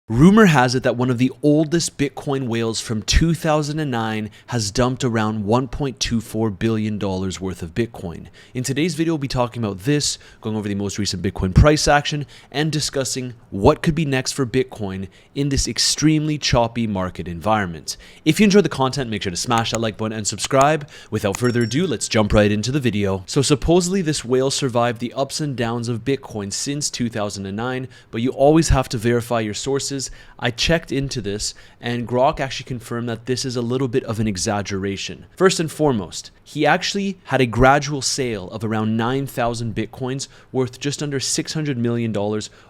Rumor has it that one of the oldest Bitcoin whales from 2009 has dumped around $1.24 billion worth of Bitcoin. In today's video, we'll be talking about this, going over the most recent Bitcoin price action, and discussing what could be next for Bitcoin in this extremely choppy market environment. If you enjoyed the content, make sure to smash that like button and subscribe. Without further ado, let's jump right into the video. So supposedly this whale survived the ups and downs of Bitcoin since 2009, but you always have to verify your sources. I checked into this, and Grok actually confirmed that this is a little bit of an exaggeration. First and foremost, he actually had a gradual sale of around 9,000 Bitcoins worth just under $600 million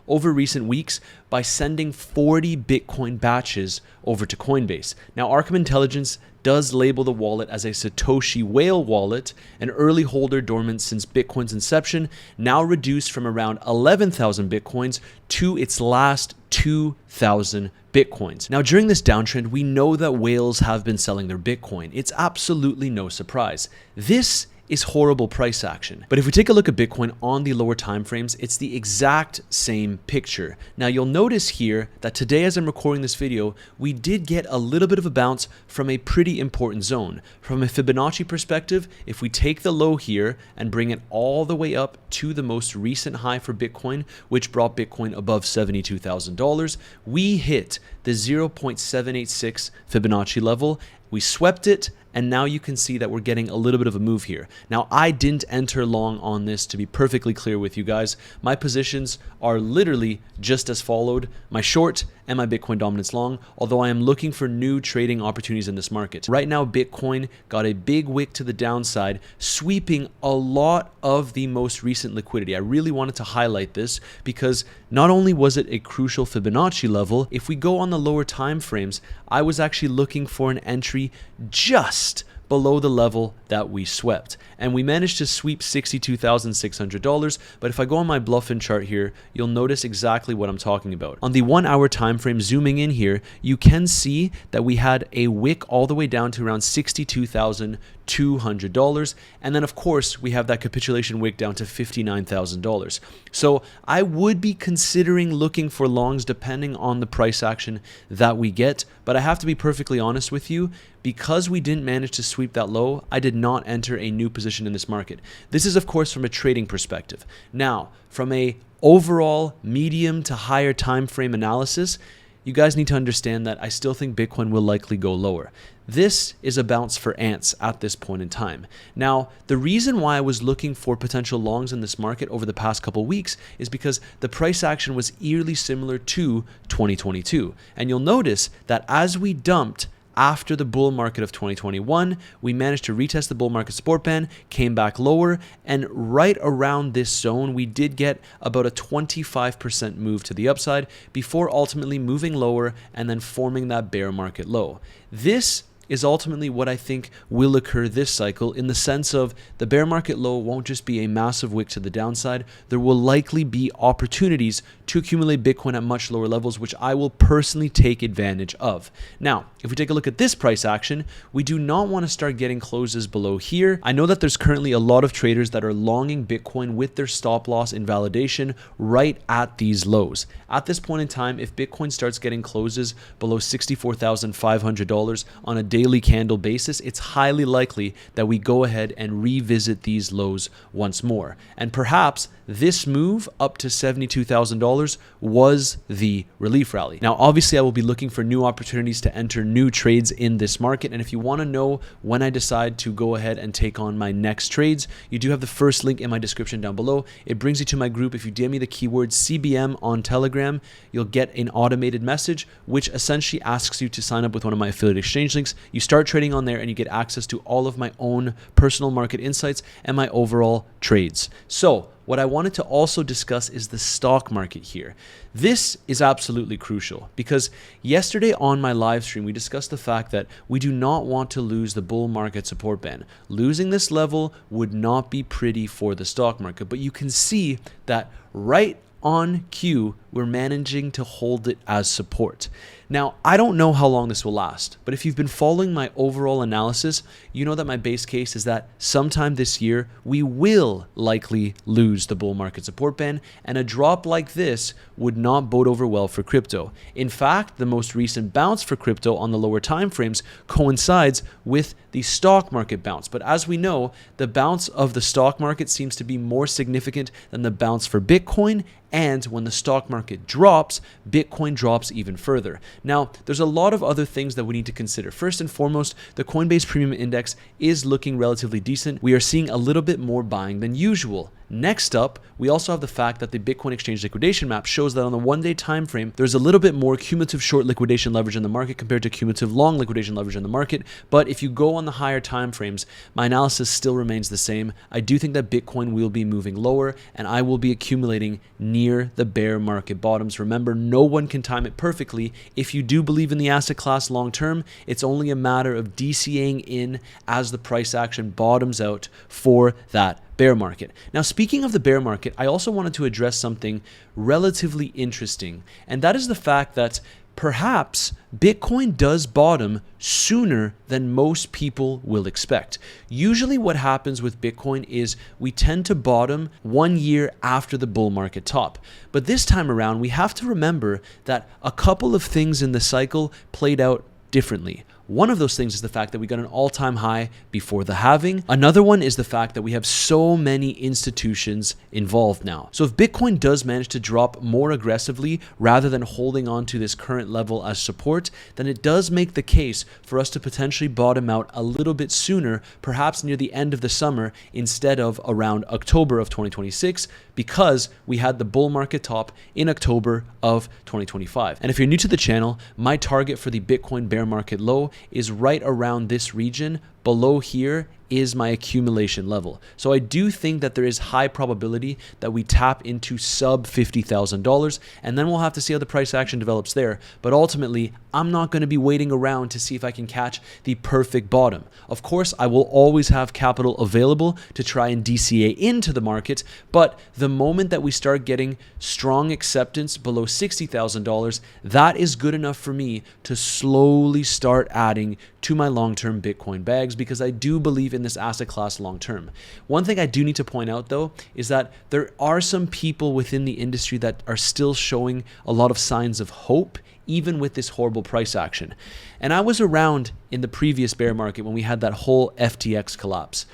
over recent weeks by sending 40 Bitcoin batches over to Coinbase. Now, Arkham Intelligence does label the wallet as a Satoshi whale wallet, an early holder dormant since Bitcoin's inception, now reduced from around 11,000 Bitcoins to its last 2,000 Bitcoins. Now, during this downtrend, we know that whales have been selling their Bitcoin. It's absolutely no surprise. This is horrible price action. But if we take a look at Bitcoin on the lower time frames, it's the exact same picture. Now you'll notice here that today, as I'm recording this video, we did get a little bit of a bounce from a pretty important zone. From a Fibonacci perspective, if we take the low here and bring it all the way up to the most recent high for Bitcoin, which brought Bitcoin above $72,000, we hit the 0.786 Fibonacci level. We swept it, and now you can see that we're getting a little bit of a move here. Now, I didn't enter long on this, to be perfectly clear with you guys. My positions are literally just as followed: my short and my Bitcoin dominance long, although I am looking for new trading opportunities in this market. Right now, Bitcoin got a big wick to the downside, sweeping a lot of the most recent liquidity. I really wanted to highlight this because not only was it a crucial Fibonacci level, if we go on the lower time frames, I was actually looking for an entry just below the level that we swept, and we managed to sweep $62,600. But if I go on my bluffin chart here, you'll notice exactly what I'm talking about. On the 1 hour time frame, zooming in here, you can see that we had a wick all the way down to around $62,200, and then of course we have that capitulation wick down to $59,000. So I would be considering looking for longs depending on the price action that we get, but I have to be perfectly honest with you, because we didn't manage to sweep that low, I did not enter a new position in this market. This is of course from a trading perspective. Now, from a overall medium to higher time frame analysis, you guys need to understand that I still think Bitcoin will likely go lower. This is a bounce for ants at this point in time. Now, the reason why I was looking for potential longs in this market over the past couple weeks is because the price action was eerily similar to 2022. And you'll notice that as we dumped after the bull market of 2021, we managed to retest the bull market support band, came back lower, and right around this zone, we did get about a 25% move to the upside before ultimately moving lower and then forming that bear market low. This is ultimately what I think will occur this cycle, in the sense of the bear market low won't just be a massive wick to the downside. There will likely be opportunities to accumulate Bitcoin at much lower levels, which I will personally take advantage of. Now, if we take a look at this price action, we do not want to start getting closes below here. I know that there's currently a lot of traders that are longing Bitcoin with their stop loss invalidation right at these lows. At this point in time, if Bitcoin starts getting closes below $64,500 on a daily candle basis, it's highly likely that we go ahead and revisit these lows once more. And perhaps this move up to $72,000 was the relief rally. Now, obviously, I will be looking for new opportunities to enter new trades in this market. And if you want to know when I decide to go ahead and take on my next trades, you do have the first link in my description down below. It brings you to my group. If you DM me the keyword CBM on Telegram, you'll get an automated message, which essentially asks you to sign up with one of my affiliate exchange links. You start trading on there and you get access to all of my own personal market insights and my overall trades. So what I wanted to also discuss is the stock market here. This is absolutely crucial because yesterday on my live stream, we discussed the fact that we do not want to lose the bull market support band. Losing this level would not be pretty for the stock market, but you can see that right on cue, we're managing to hold it as support. Now, I don't know how long this will last, but if you've been following my overall analysis, you know that my base case is that sometime this year, we will likely lose the bull market support band, and a drop like this would not bode over well for crypto. In fact, the most recent bounce for crypto on the lower time frames coincides with the stock market bounce. But as we know, the bounce of the stock market seems to be more significant than the bounce for Bitcoin. And when the stock market drops, Bitcoin drops even further. Now, there's a lot of other things that we need to consider. First and foremost, the Coinbase Premium Index is looking relatively decent. We are seeing a little bit more buying than usual. Next up, we also have the fact that the Bitcoin exchange liquidation map shows that on the one-day time frame, there's a little bit more cumulative short liquidation leverage in the market compared to cumulative long liquidation leverage in the market. But if you go on the higher time frames, my analysis still remains the same. I do think that Bitcoin will be moving lower, and I will be accumulating near the bear market bottoms. Remember, no one can time it perfectly. If you do believe in the asset class long term, it's only a matter of DCAing in as the price action bottoms out for that bear market. Now, speaking of the bear market, I also wanted to address something relatively interesting, and that is the fact that perhaps Bitcoin does bottom sooner than most people will expect. Usually what happens with Bitcoin is we tend to bottom 1 year after the bull market top. But this time around, we have to remember that a couple of things in the cycle played out differently. One of those things is the fact that we got an all-time high before the halving. Another one is the fact that we have so many institutions involved now. So if Bitcoin does manage to drop more aggressively rather than holding on to this current level as support, then it does make the case for us to potentially bottom out a little bit sooner, perhaps near the end of the summer instead of around October of 2026, because we had the bull market top in October of 2025. And if you're new to the channel, my target for the Bitcoin bear market low is right around this region. Below here is my accumulation level. So I do think that there is high probability that we tap into sub $50,000, and then we'll have to see how the price action develops there. But ultimately, I'm not going to be waiting around to see if I can catch the perfect bottom. Of course, I will always have capital available to try and DCA into the market, but the moment that we start getting strong acceptance below $60,000, that is good enough for me to slowly start adding to my long-term Bitcoin bags, because I do believe in this asset class long-term. One thing I do need to point out though is that there are some people within the industry that are still showing a lot of signs of hope, even with this horrible price action. And I was around in the previous bear market when we had that whole FTX collapse.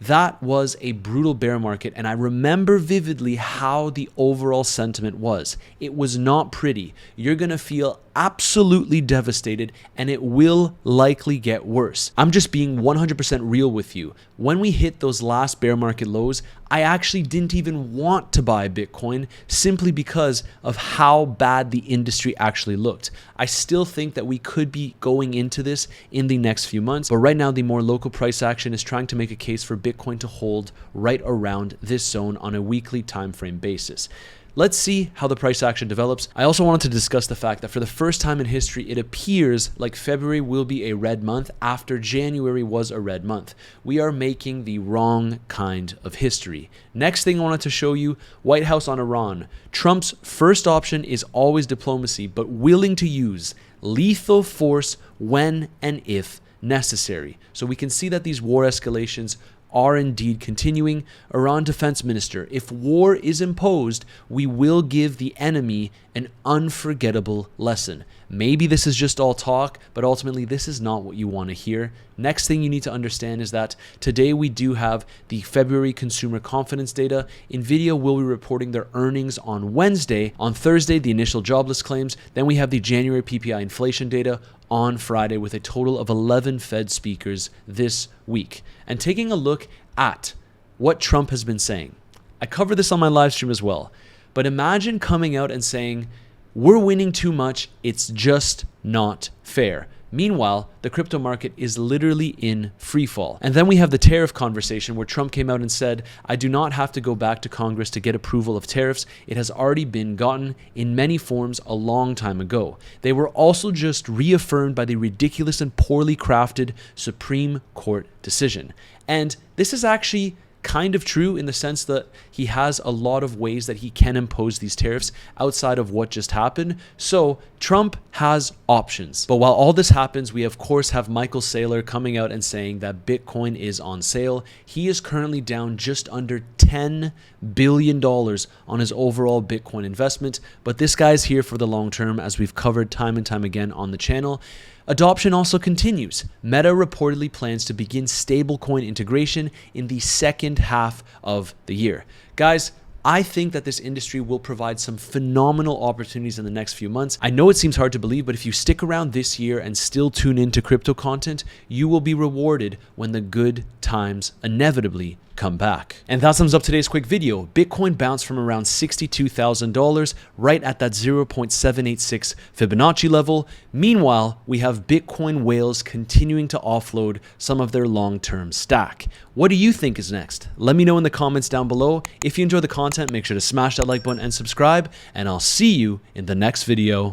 That was a brutal bear market, and I remember vividly how the overall sentiment was. It was not pretty. You're going to feel absolutely devastated, and it will likely get worse. I'm just being 100% real with you. When we hit those last bear market lows, I actually didn't even want to buy Bitcoin simply because of how bad the industry actually looked. I still think that we could be going into this in the next few months, but right now the more local price action is trying to make a case for Bitcoin to hold right around this zone on a weekly time frame basis. Let's see how the price action develops. I also wanted to discuss the fact that for the first time in history, it appears like February will be a red month after January was a red month. We are making the wrong kind of history. Next thing I wanted to show you, White House on Iran. Trump's first option is always diplomacy, but willing to use lethal force when and if necessary. So we can see that these war escalations are indeed continuing. Iran defense minister, if war is imposed, we will give the enemy an unforgettable lesson. Maybe this is just all talk, but ultimately this is not what you want to hear. Next thing you need to understand is that today we do have the February consumer confidence data. Nvidia will be reporting their earnings on Wednesday. On Thursday, the initial jobless claims. Then we have the January PPI inflation data on Friday, with a total of 11 Fed speakers this week. And taking a look at what Trump has been saying. I covered this on my live stream as well. But imagine coming out and saying, we're winning too much, it's just not fair. Meanwhile, the crypto market is literally in free fall. And then we have the tariff conversation where Trump came out and said, I do not have to go back to Congress to get approval of tariffs. It has already been gotten in many forms a long time ago. They were also just reaffirmed by the ridiculous and poorly crafted Supreme Court decision. And this is actually kind of true in the sense that he has a lot of ways that he can impose these tariffs outside of what just happened. So Trump has options. But while all this happens, we of course have Michael Saylor coming out and saying that Bitcoin is on sale. He is currently down just under $10 billion on his overall Bitcoin investment. But this guy's here for the long term, as we've covered time and time again on the channel. Adoption also continues. Meta reportedly plans to begin stablecoin integration in the second half of the year. Guys, I think that this industry will provide some phenomenal opportunities in the next few months. I know it seems hard to believe, but if you stick around this year and still tune into crypto content, you will be rewarded when the good times inevitably come back. And that sums up today's quick video. Bitcoin bounced from around $62,000 right at that 0.786 Fibonacci level. Meanwhile, we have Bitcoin whales continuing to offload some of their long-term stack. What do you think is next? Let me know in the comments down below. If you enjoy the content, make sure to smash that like button and subscribe, and I'll see you in the next video.